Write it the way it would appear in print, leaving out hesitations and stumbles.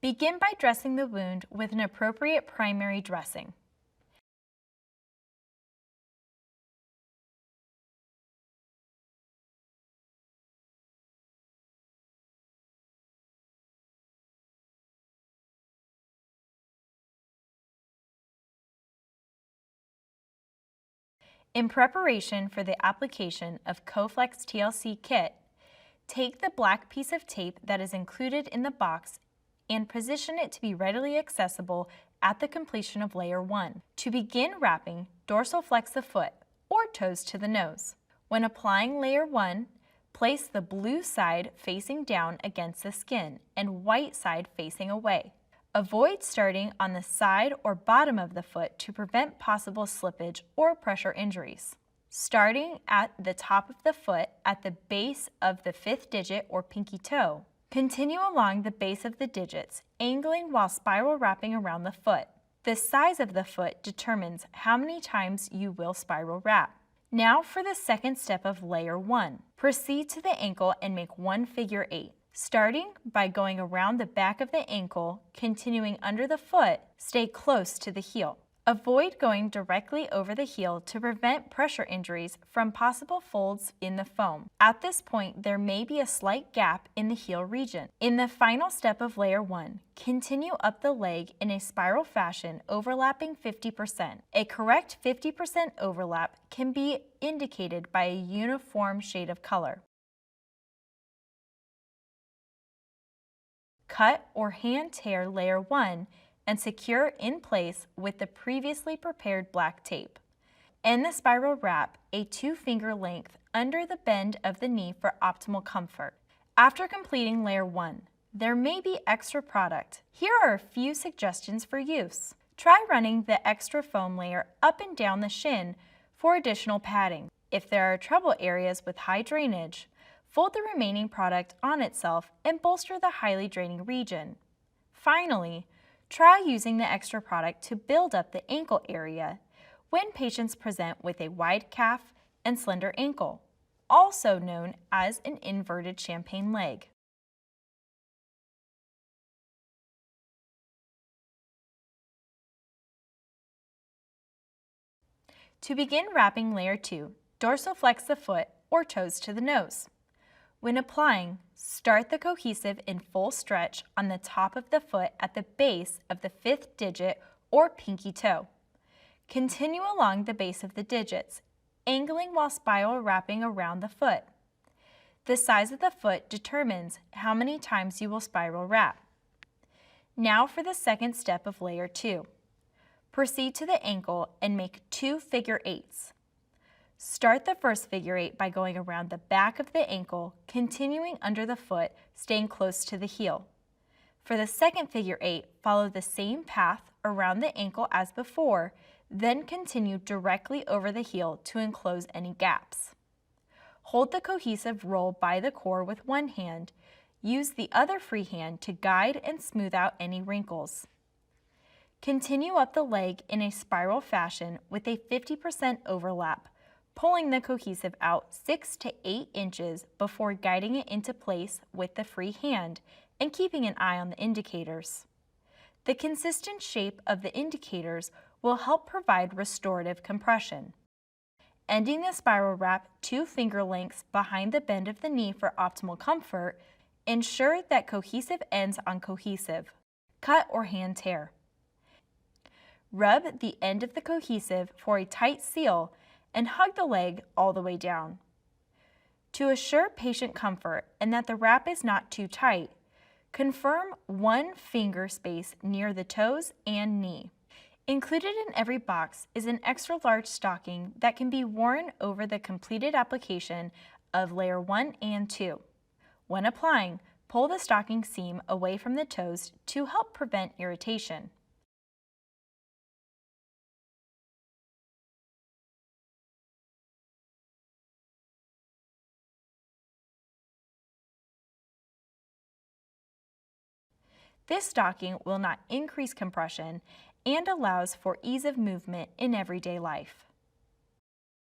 Begin by dressing the wound with an appropriate primary dressing. In preparation for the application of CoFlex TLC kit, take the black piece of tape that is included in the box and position it to be readily accessible at the completion of layer 1. To begin wrapping, dorsal flex the foot or toes to the nose. When applying layer 1, place the blue side facing down against the skin and white side facing away. Avoid starting on the side or bottom of the foot to prevent possible slippage or pressure injuries. Starting at the top of the foot at the base of the 5th digit or pinky toe, continue along the base of the digits, angling while spiral wrapping around the foot. The size of the foot determines how many times you will spiral wrap. Now for the second step of layer 1. Proceed to the ankle and make one figure 8. Starting by going around the back of the ankle, continuing under the foot, stay close to the heel. Avoid going directly over the heel to prevent pressure injuries from possible folds in the foam. At this point, there may be a slight gap in the heel region. In the final step of layer 1, continue up the leg in a spiral fashion overlapping 50%. A correct 50% overlap can be indicated by a uniform shade of color. Cut or hand tear layer 1 and secure in place with the previously prepared black tape. End the spiral wrap a 2-finger length under the bend of the knee for optimal comfort. After completing layer 1, there may be extra product. Here are a few suggestions for use. Try running the extra foam layer up and down the shin for additional padding. If there are trouble areas with high drainage, fold the remaining product on itself and bolster the highly draining region. Finally, try using the extra product to build up the ankle area when patients present with a wide calf and slender ankle, also known as an inverted champagne leg. To begin wrapping layer 2, dorsal flex the foot or toes to the nose. When applying, start the cohesive in full stretch on the top of the foot at the base of the 5th digit or pinky toe. Continue along the base of the digits, angling while spiral wrapping around the foot. The size of the foot determines how many times you will spiral wrap. Now for the second step of layer 2. Proceed to the ankle and make 2 figure 8s. Start the first figure 8 by going around the back of the ankle, continuing under the foot, staying close to the heel. For the second figure 8, follow the same path around the ankle as before, then continue directly over the heel to enclose any gaps. Hold the cohesive roll by the core with one hand. Use the other free hand to guide and smooth out any wrinkles. Continue up the leg in a spiral fashion with a 50% overlap, pulling the cohesive out 6 to 8 inches before guiding it into place with the free hand and keeping an eye on the indicators. The consistent shape of the indicators will help provide restorative compression. Ending the spiral wrap 2 finger lengths behind the bend of the knee for optimal comfort, ensure that cohesive ends on cohesive. Cut or hand tear. Rub the end of the cohesive for a tight seal and hug the leg all the way down. To assure patient comfort and that the wrap is not too tight, confirm 1 finger space near the toes and knee. Included in every box is an extra large stocking that can be worn over the completed application of layer 1 and 2. When applying, pull the stocking seam away from the toes to help prevent irritation. This stocking will not increase compression and allows for ease of movement in everyday life.